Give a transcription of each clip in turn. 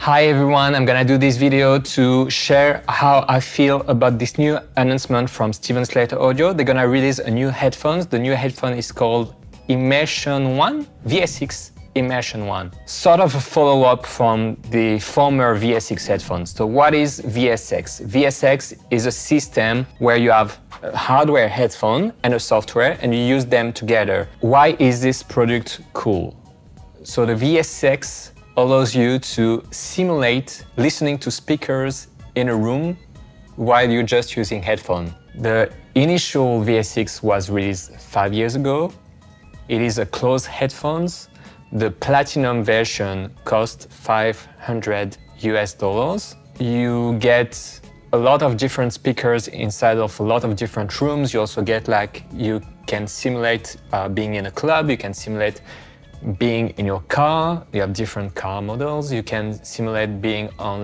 Hi everyone, I'm gonna do this video to share how I feel about this new announcement from Slate Audio. They're gonna release a new headphones. The new headphone is called Immersion One, VSX Immersion One. Sort of a follow-up from the former VSX headphones. So what is VSX? VSX is a system where you have a hardware headphone and a software and you use them together. Why is this product cool? So the VSX allows you to simulate listening to speakers in a room while you're just using headphones. The initial VSX was released 5 years ago. It is a closed headphones. The platinum version costs $500 US. You get a lot of different speakers inside of a lot of different rooms. You also get you can simulate being in a club, you can simulate being in your car, you have different car models, you can simulate being on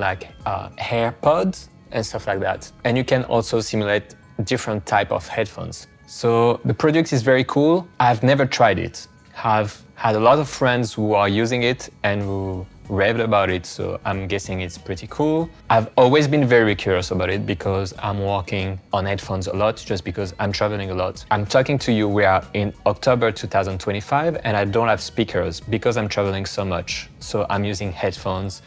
AirPods and stuff like that. And you can also simulate different type of headphones. So the product is very cool. I've never tried it. I've had a lot of friends who are using it and who raved about it, so I'm guessing it's pretty cool. I've always been very curious about it because I'm working on headphones a lot, just because I'm traveling a lot. I'm talking to you, we are in October 2025 and I don't have speakers because I'm traveling so much. So I'm using headphones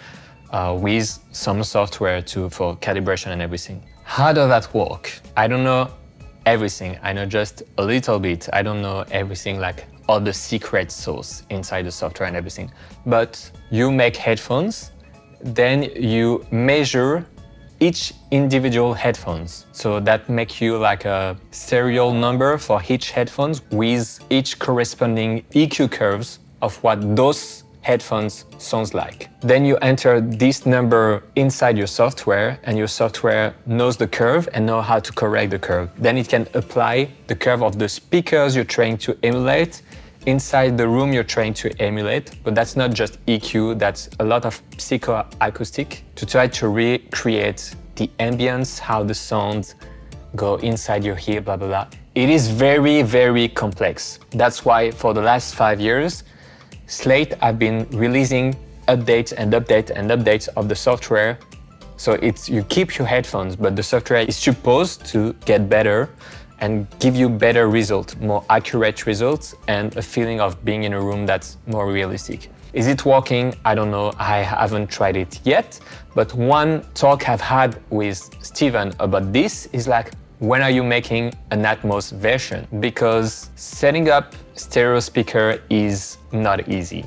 with some software for calibration and everything. How does that work? I don't know everything. I know just a little bit. I don't know everything, all the secret sauce inside the software and everything. But you make headphones, then you measure each individual headphones. So that makes you a serial number for each headphones with each corresponding EQ curves of what those headphones sounds like. Then you enter this number inside your software and your software knows the curve and know how to correct the curve. Then it can apply the curve of the speakers you're trying to emulate inside the room you're trying to emulate. But that's not just EQ, that's a lot of psychoacoustic to try to recreate the ambience, how the sounds go inside your ear, blah, blah, blah. It is very, very complex. That's why for the last 5 years, Slate have been releasing updates and updates and updates of the software. So you keep your headphones, but the software is supposed to get better and give you better results, more accurate results, and a feeling of being in a room that's more realistic. Is it working? I don't know. I haven't tried it yet. But one talk I've had with Steven about this is when are you making an Atmos version? Because setting up stereo speaker is not easy.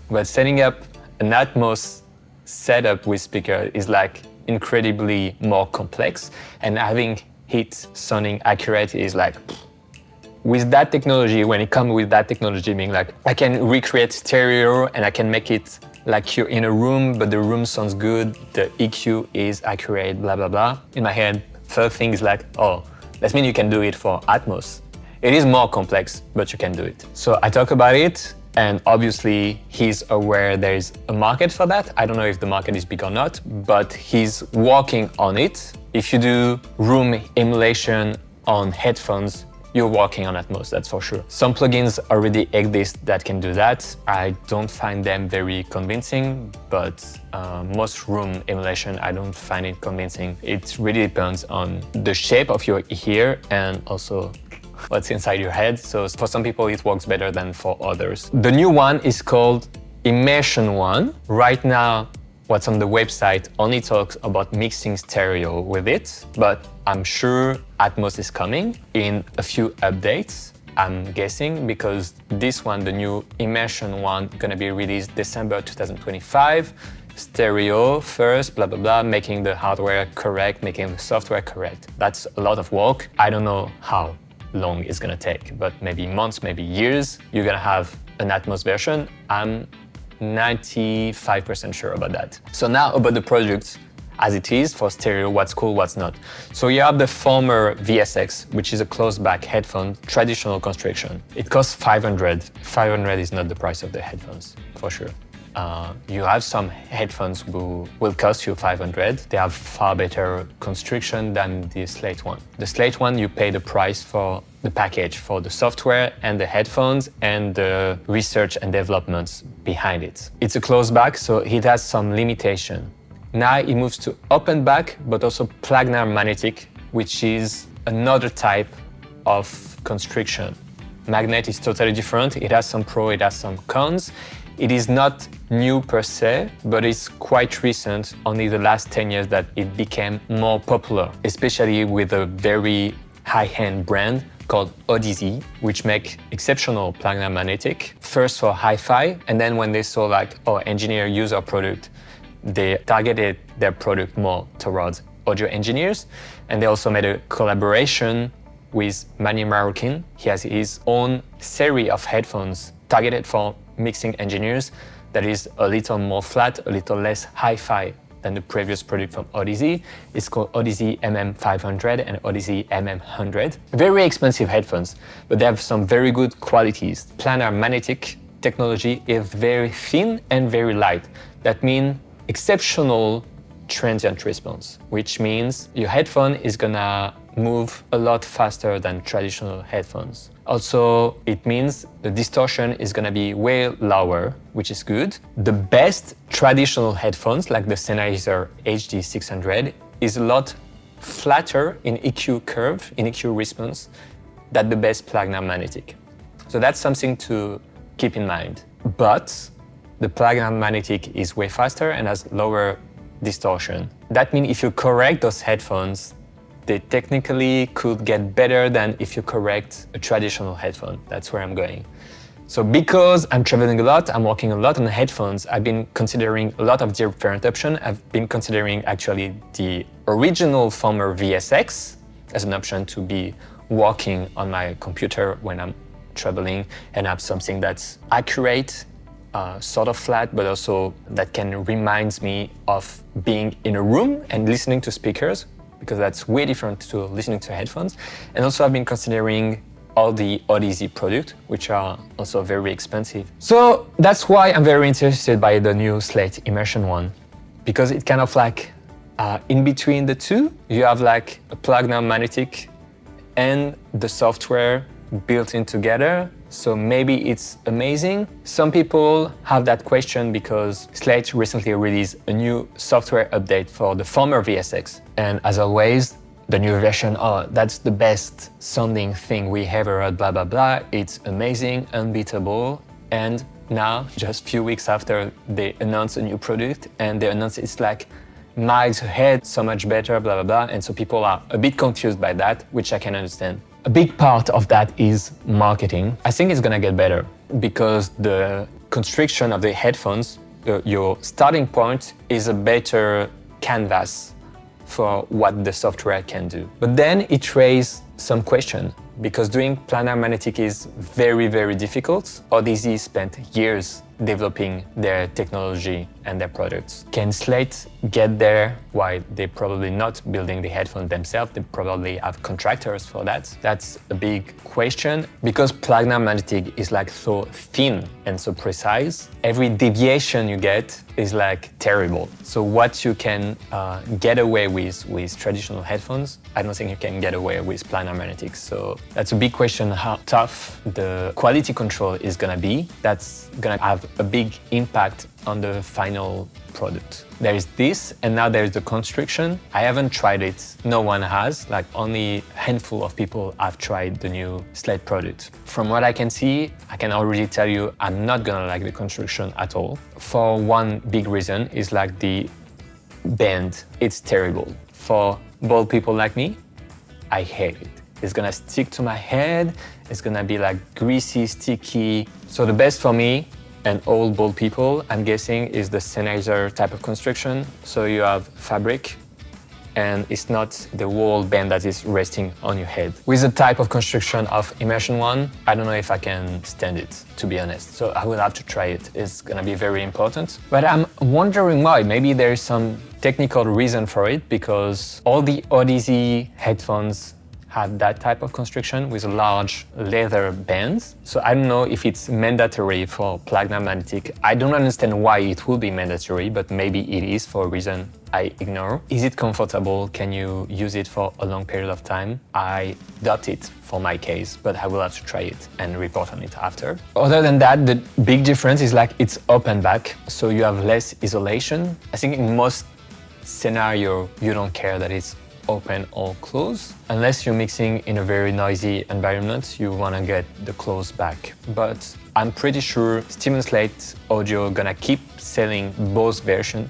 But setting up an Atmos setup with speaker is incredibly more complex, and having it sounding accurate is with that technology, when it comes with that technology being I can recreate stereo and I can make it you're in a room, but the room sounds good, the EQ is accurate, blah, blah, blah. In my head, first thing is oh, that means you can do it for Atmos. It is more complex, but you can do it. So I talk about it, and obviously he's aware there is a market for that. I don't know if the market is big or not, but he's working on it. If you do room emulation on headphones, you're working on Atmos, that's for sure. Some plugins already exist that can do that. I don't find them very convincing, but most room emulation, I don't find it convincing. It really depends on the shape of your ear and also what's inside your head. So for some people, it works better than for others. The new one is called Immersion One. Right now, what's on the website only talks about mixing stereo with it, but I'm sure Atmos is coming in a few updates, I'm guessing, because this one, the new Immersion One, gonna be released December 2025. Stereo first, blah, blah, blah, making the hardware correct, making the software correct. That's a lot of work. I don't know how long it's gonna take, but maybe months, maybe years, you're gonna have an Atmos version. I'm 95% sure about that. So now about the product as it is for stereo, what's cool, what's not. So you have the former VSX, which is a closed back headphone, traditional construction. It costs $500. $500 is not the price of the headphones, for sure. You have some headphones who will cost you $500. They have far better construction than the Slate one. The Slate one, you pay the price for the package, for the software and the headphones and the research and developments behind it. It's a closed back, so it has some limitation. Now it moves to open back, but also planar magnetic, which is another type of constriction. Magnet is totally different. It has some pros, it has some cons. It is not new per se, but it's quite recent, only the last 10 years that it became more popular, especially with a very high-end brand called Odyssey, which make exceptional planar magnetic, first for hi-fi, and then when they saw like, oh, engineer use our product, they targeted their product more towards audio engineers, and they also made a collaboration with Manny Marroquin. He has his own series of headphones targeted for mixing engineers that is a little more flat, a little less hi-fi than the previous product from Odyssey. It's called Odyssey MM500 and Odyssey MM100. Very expensive headphones, but they have some very good qualities. Planar magnetic technology is very thin and very light. That means exceptional transient response, which means your headphone is gonna move a lot faster than traditional headphones. Also, it means the distortion is gonna be way lower, which is good. The best traditional headphones, like the Sennheiser HD600, is a lot flatter in EQ curve, in EQ response, than the best planar magnetic. So that's something to keep in mind. But the planar magnetic is way faster and has lower distortion. That means if you correct those headphones, they technically could get better than if you correct a traditional headphone. That's where I'm going. So because I'm traveling a lot, I'm working a lot on the headphones, I've been considering a lot of different options. I've been considering actually the original former VSX as an option to be working on my computer when I'm traveling and have something that's accurate, sort of flat, but also that can remind me of being in a room and listening to speakers, because that's way different to listening to headphones. And also I've been considering all the Odyssey products, which are also very expensive. So that's why I'm very interested by the new Slate Immersion One, because it kind of like in between the two, you have like a planar magnetic and the software built in together. So maybe it's amazing. Some people have that question because Slate recently released a new software update for the former VSX. And as always, the new version, oh, that's the best sounding thing we ever heard, blah, blah, blah. It's amazing, unbeatable. And now, just a few weeks after they announced a new product and they announced it's like miles ahead, so much better, blah, blah, blah. And so people are a bit confused by that, which I can understand. A big part of that is marketing. I think it's gonna get better because the constriction of the headphones, your starting point is a better canvas for what the software can do. But then it raises some question because doing planar magnetic is very, very difficult. Odyssey spent years developing their technology and their products. Can Slate get there while they're probably not building the headphones themselves? They probably have contractors for that. That's a big question because planar magnetic is like so thin and so precise. Every deviation you get is like terrible. So what you can get away with traditional headphones, I don't think you can get away with planar magnetic. So that's a big question, how tough the quality control is gonna be. That's gonna have a big impact on the final product. There is this, and now there's the constriction. I haven't tried it. No one has, like only a handful of people have tried the new Slate product. From what I can see, I can already tell you I'm not gonna like the constriction at all. For one big reason is like the bend. It's terrible. For bald people like me, I hate it. It's gonna stick to my head. It's gonna be like greasy, sticky. So the best for me and all bald people, I'm guessing, is the Sennheiser type of constriction. So you have fabric and it's not the whole band that is resting on your head. With the type of constriction of Immersion One, I don't know if I can stand it, to be honest. So I will have to try it. It's gonna be very important. But I'm wondering why. Maybe there's some technical reason for it because all the Odyssey headphones have that type of construction with a large leather bands. So I don't know if it's mandatory for Planar magnetic. I don't understand why it will be mandatory, but maybe it is for a reason I ignore. Is it comfortable? Can you use it for a long period of time? I doubt it for my case, but I will have to try it and report on it after. Other than that, the big difference is like it's open back, so you have less isolation. I think in most scenario, you don't care that it's open or closed. Unless you're mixing in a very noisy environment, you want to get the closed back. But I'm pretty sure Steven Slate Audio gonna keep selling both versions,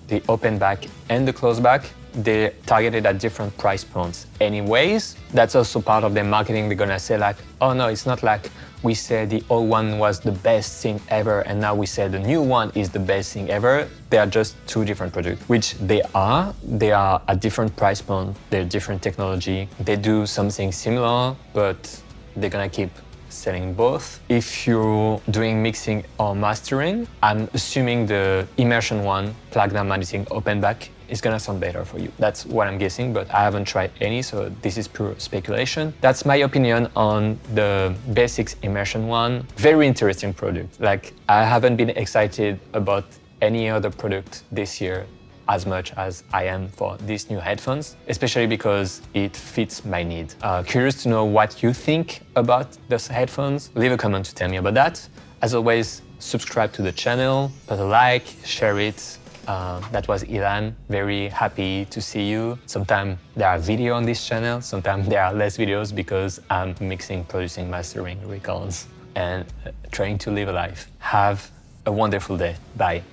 the open back and the closed back. They're targeted at different price points anyways. That's also part of their marketing. They're gonna say like, oh no, it's not like we said the old one was the best thing ever and now we say the new one is the best thing ever. They are just two different products, which they are. They are at different price points, they're different technology. They do something similar, but they're gonna keep selling both. If you're doing mixing or mastering, I'm assuming the Immersion One Planar magnetic open back is gonna sound better for you. That's what I'm guessing, but I haven't tried any, so this is pure speculation. That's my opinion on the VSX Immersion One. Very interesting product. Like, I haven't been excited about any other product this year as much as I am for these new headphones, especially because it fits my need. Curious to know what you think about those headphones. Leave a comment to tell me about that. As always, subscribe to the channel, put a like, share it. That was Ilan. Very happy to see you. Sometimes there are videos on this channel, sometimes there are less videos because I'm mixing, producing, mastering records and trying to live a life. Have a wonderful day. Bye.